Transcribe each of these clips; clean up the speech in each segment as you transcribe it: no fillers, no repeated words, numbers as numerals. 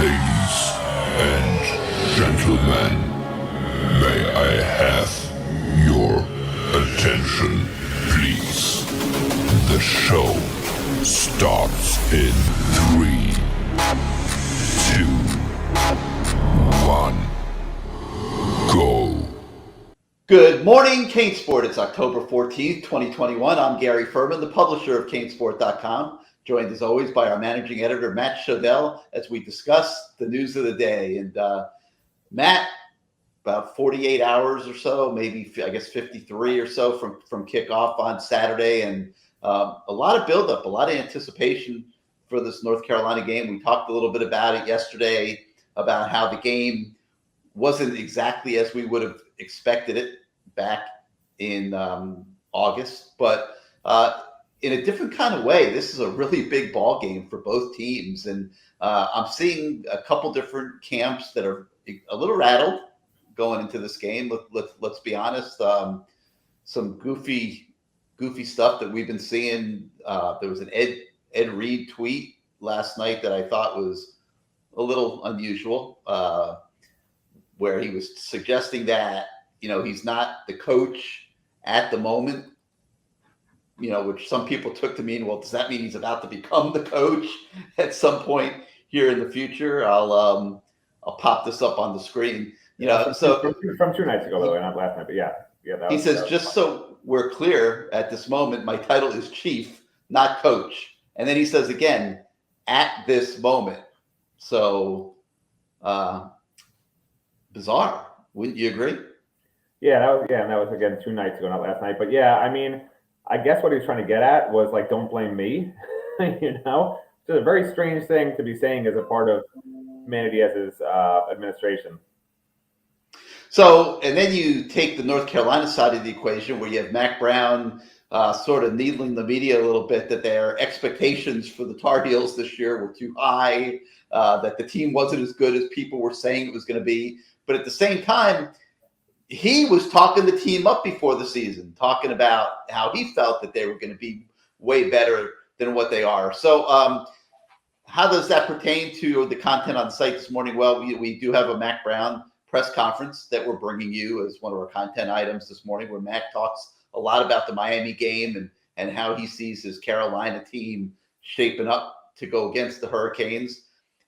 Ladies and gentlemen, may I have your attention, please? The show starts in 3, 2, 1, go. Good morning, CaneSport. It's October 14th, 2021. I'm Gary Furman, the publisher of CaneSport.com, joined as always by our managing editor, Matt Shodell, as we discuss the news of the day. And Matt, about 48 hours or so, maybe I guess 53 or so from kickoff on Saturday, and a lot of buildup, a lot of anticipation for this North Carolina game. We talked a little bit about it yesterday, about how the game wasn't exactly as we would have expected it back in August, but in a different kind of way. This is a really big ball game for both teams, and I'm seeing a couple different camps that are a little rattled going into this game. Let's be honest. Some goofy stuff that we've been seeing. There was an Ed Reed tweet last night that I thought was a little unusual, where he was suggesting that, he's not the coach at the moment, which some people took to mean, well, does that mean he's about to become the coach at some point here in the future? I'll pop this up on the screen. So from 2 nights ago, though, not last night, but yeah. He says, just so we're clear, at this moment, my title is chief, not coach. And then he says again, at this moment. So, bizarre. Wouldn't you agree? And that was again 2 nights ago, not last night. But yeah, I mean, I guess what he was trying to get at was like, don't blame me. It's a very strange thing to be saying as a part of Manny Diaz's administration. So, and then you take the North Carolina side of the equation, where you have Mac Brown sort of needling the media a little bit that their expectations for the Tar Heels this year were too high, that the team wasn't as good as people were saying it was going to be. But at the same time, he was talking the team up before the season, talking about how he felt that they were going to be way better than what they are. So how does that pertain to the content on the site this morning? Well, we do have a Mac Brown press conference that we're bringing you as one of our content items this morning, where Mac talks a lot about the Miami game and how he sees his Carolina team shaping up to go against the Hurricanes.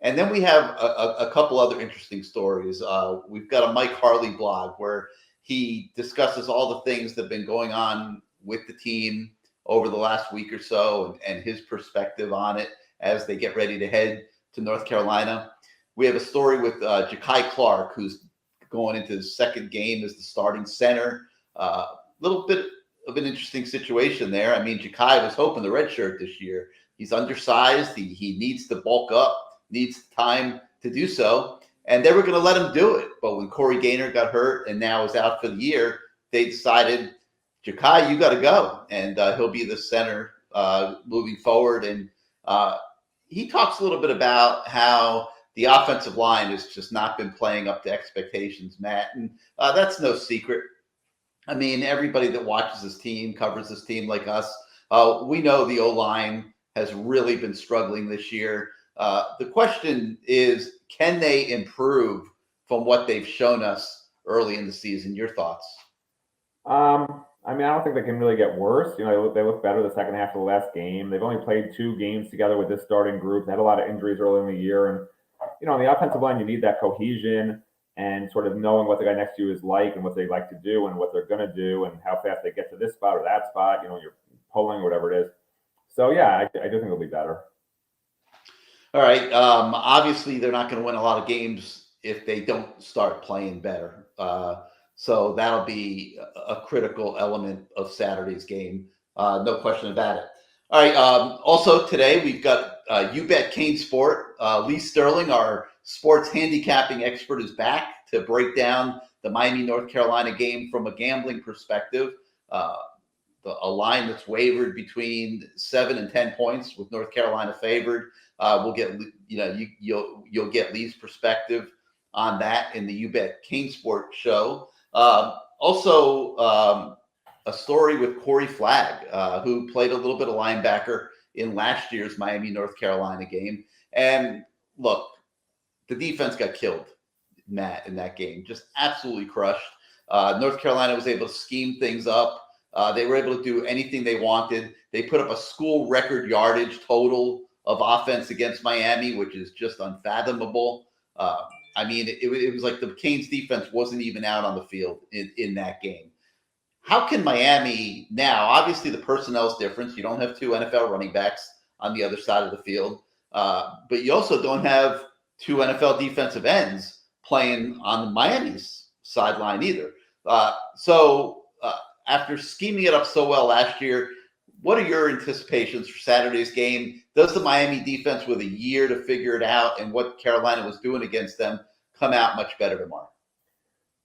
And then we have a couple other interesting stories. We've got a Mike Harley blog where he discusses all the things that have been going on with the team over the last week or so, and his perspective on it as they get ready to head to North Carolina. We have a story with Ja'Kai Clark, who's going into his second game as the starting center. Little bit of an interesting situation there. I mean, Ja'Kai was hoping the red shirt this year. He's undersized. He needs to bulk up, needs time to do so. And they were going to let him do it. But when Corey Gaynor got hurt and now is out for the year, they decided, Ja'Kai, you got to go. And he'll be the center moving forward. And he talks a little bit about how the offensive line has just not been playing up to expectations, Matt. And that's no secret. I mean, everybody that watches this team, covers this team like us, we know the O-line has really been struggling this year. The question is, can they improve from what they've shown us early in the season? Your thoughts? I don't think they can really get worse. They look better the second half of the last game. They've only played 2 games together with this starting group. They had a lot of injuries early in the year. And, on the offensive line, you need that cohesion and sort of knowing what the guy next to you is like and what they like to do and what they're going to do and how fast they get to this spot or that spot, you're pulling or whatever it is. So, yeah, I do think it'll be better. All right. Obviously, they're not going to win a lot of games if they don't start playing better. So that'll be a critical element of Saturday's game. No question about it. All right. Also today, we've got You Bet CaneSport. Lee Sterling, our sports handicapping expert, is back to break down the Miami, North Carolina game from a gambling perspective. A line that's wavered between 7 and 10 points with North Carolina favored. We'll get, you'll get Lee's perspective on that in the You Bet CaneSport show. Also, a story with Corey Flagg, who played a little bit of linebacker in last year's Miami, North Carolina game. And look, the defense got killed, Matt, in that game. Just absolutely crushed. North Carolina was able to scheme things up. They were able to do anything they wanted. They put up a school record yardage total of offense against Miami, which is just unfathomable. I mean, it was like the Canes defense wasn't even out on the field in that game. How can Miami now, obviously the personnel is different. You don't have two NFL running backs on the other side of the field, but you also don't have two NFL defensive ends playing on Miami's sideline either. So after scheming it up so well last year, what are your anticipations for Saturday's game? Does the Miami defense, with a year to figure it out and what Carolina was doing against them, come out much better tomorrow?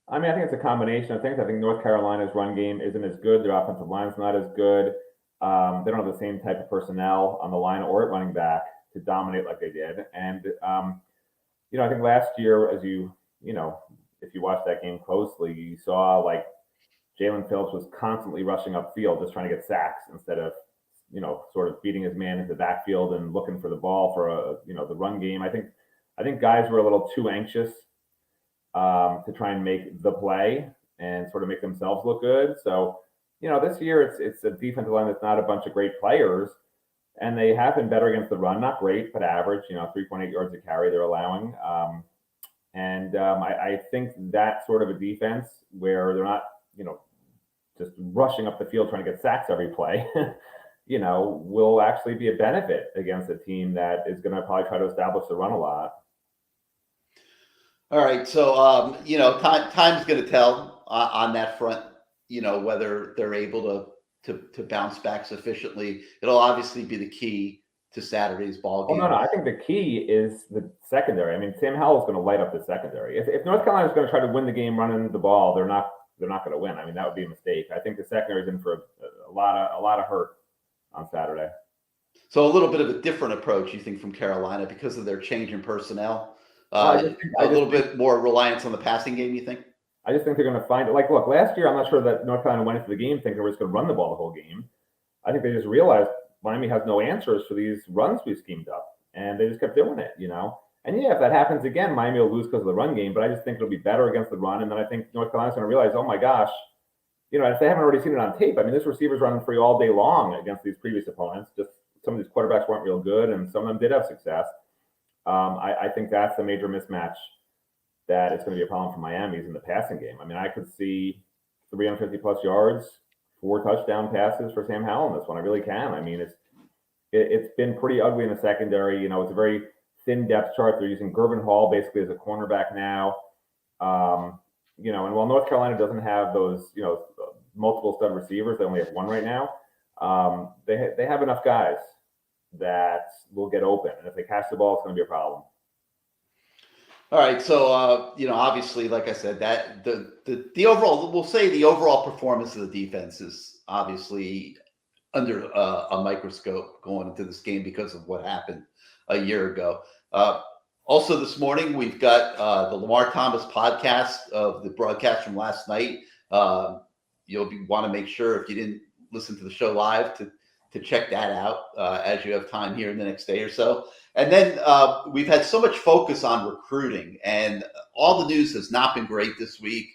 I mean, I think it's a combination of things. I think North Carolina's run game isn't as good. Their offensive line's not as good. They don't have the same type of personnel on the line or at running back to dominate like they did. And, I think last year, if you watched that game closely, you saw like Jalen Phillips was constantly rushing upfield, just trying to get sacks instead of, sort of beating his man into the backfield and looking for the ball for the run game. I think guys were a little too anxious to try and make the play and sort of make themselves look good. So, this year it's a defensive line that's not a bunch of great players, and they have been better against the run. Not great, but average. 3.8 yards a carry they're allowing. I think that sort of a defense where they're not, just rushing up the field trying to get sacks every play, will actually be a benefit against a team that is going to probably try to establish the run a lot. All right, so time's going to tell on that front. Whether they're able to bounce back sufficiently. It'll obviously be the key to Saturday's ball game. Oh no, I think the key is the secondary. I mean, Sam Howell's going to light up the secondary. If North Carolina is going to try to win the game running the ball, they're not going to win. I mean, that would be a mistake. I think the secondary is in for a lot of hurt on Saturday. So a little bit of a different approach, you think, from Carolina because of their change in personnel. A little bit more reliance on the passing game, you think? I just think they're going to find it. Like, look, last year, I'm not sure that North Carolina went into the game thinking they were just going to run the ball the whole game. I think they just realized Miami has no answers for these runs we schemed up, and they just kept doing it, And yeah, if that happens again, Miami will lose because of the run game, but I just think it'll be better against the run. And then I think North Carolina's going to realize, oh my gosh, if they haven't already seen it on tape, I mean, this receiver's running free all day long against these previous opponents. Just some of these quarterbacks weren't real good, and some of them did have success. I think that's a major mismatch that it's going to be a problem for Miami's in the passing game. I mean, I could see 350 plus yards, 4 touchdown passes for Sam Howell in this one. I really can. I mean, it's been pretty ugly in the secondary. It's a very thin depth chart. They're using Gervin Hall basically as a cornerback now. And while North Carolina doesn't have those, multiple stud receivers, they only have one right now. They have enough guys that will get open, and if they catch the ball, it's going to be a problem. All right, so obviously, like I said, that the overall, we'll say the overall performance of the defense is obviously under a microscope going into this game because of what happened a year ago. Also, this morning we've got the Lamar Thomas podcast of the broadcast from last night. You'll want to make sure if you didn't listen to the show live to check that out as you have time here in the next day or so. And then we've had so much focus on recruiting, and all the news has not been great this week.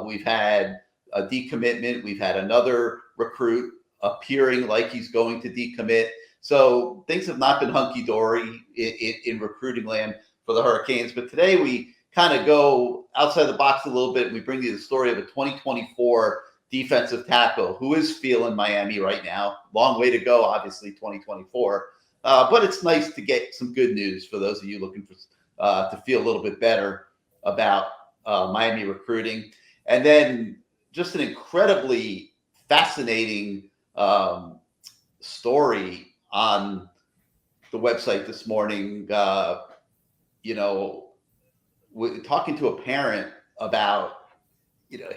We've had a decommitment. We've had another recruit appearing like he's going to decommit. So things have not been hunky-dory in recruiting land for the Hurricanes. But today we kind of go outside the box a little bit, and we bring you the story of a 2024 defensive tackle who is feeling Miami right now. Long way to go, obviously, 2024. But it's nice to get some good news for those of you looking for to feel a little bit better about Miami recruiting. And then just an incredibly fascinating story on the website this morning, talking to a parent about,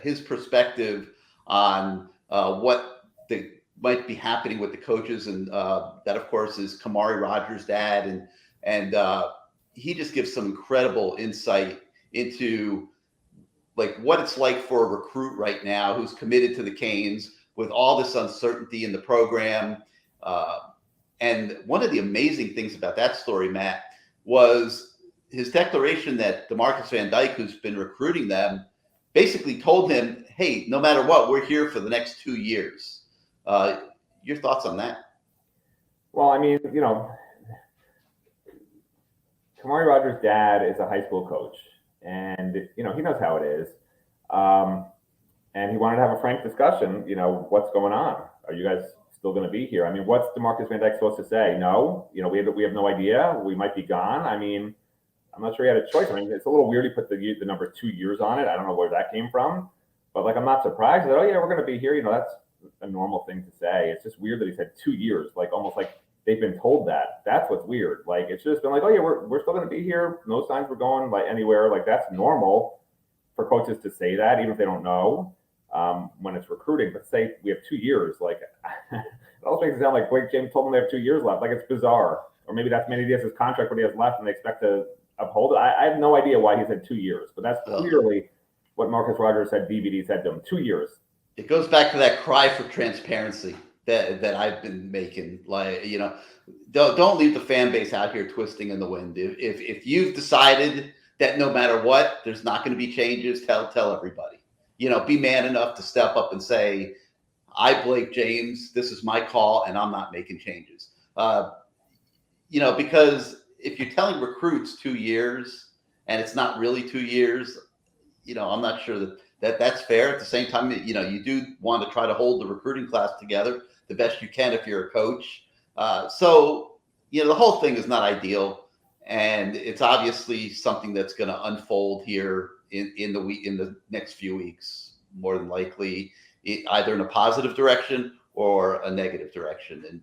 his perspective on what might be happening with the coaches. And that, of course, is Kamari Rogers' dad. And he just gives some incredible insight into like what it's like for a recruit right now who's committed to the Canes with all this uncertainty in the program. And one of the amazing things about that story, Matt, was his declaration that DeMarcus Van Dyke, who's been recruiting them, basically told him, hey, no matter what, we're here for the next 2 years. Your thoughts on that? Well, I mean, Kamari Rogers' dad is a high school coach, and he knows how it is. And he wanted to have a frank discussion. What's going on? Are you guys still going to be here? I mean, what's DeMarcus Van Dyke supposed to say? No, we have no idea. We might be gone. I mean, I'm not sure he had a choice. I mean, it's a little weird he put the number 2 years on it. I don't know where that came from, but I'm not surprised that, oh yeah, we're going to be here. That's a normal thing to say. It's just weird that he said 2 years, almost like they've been told that. That's what's weird. It's just been oh yeah, we're still going to be here. No signs we're going anywhere. That's normal for coaches to say that, even if they don't know when it's recruiting. But say we have 2 years, it also makes it sound like Blake James told them they have 2 years left. It's bizarre. Or maybe that's Manny Diaz's contract what he has left, and they expect to uphold it. I have no idea why he said 2 years, but that's clearly what Marcus Rogers said. DVD said to him, 2 years. It goes back to that cry for transparency that I've been making. Don't leave the fan base out here twisting in the wind. If you've decided that no matter what, there's not going to be changes, tell everybody. Be man enough to step up and say, I, Blake James, this is my call, and I'm not making changes. Because if you're telling recruits 2 years and it's not really 2 years, I'm not sure that's fair. At the same time, you do want to try to hold the recruiting class together the best you can if you're a coach. So the whole thing is not ideal, and it's obviously something that's going to unfold here in the next few weeks, more than likely, either in a positive direction or a negative direction. And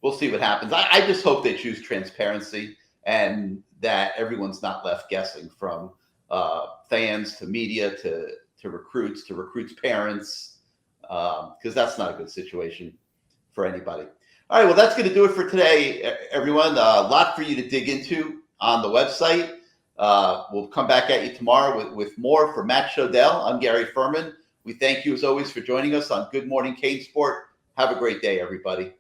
we'll see what happens. I just hope they choose transparency and that everyone's not left guessing, from fans to media to recruits parents, because that's not a good situation for anybody. All right, well, that's going to do it for today, everyone. A lot for you to dig into on the website. We'll come back at you tomorrow with more. For Matt Shodell, I'm Gary Furman. We thank you, as always, for joining us on Good Morning CaneSport. Have a great day, everybody.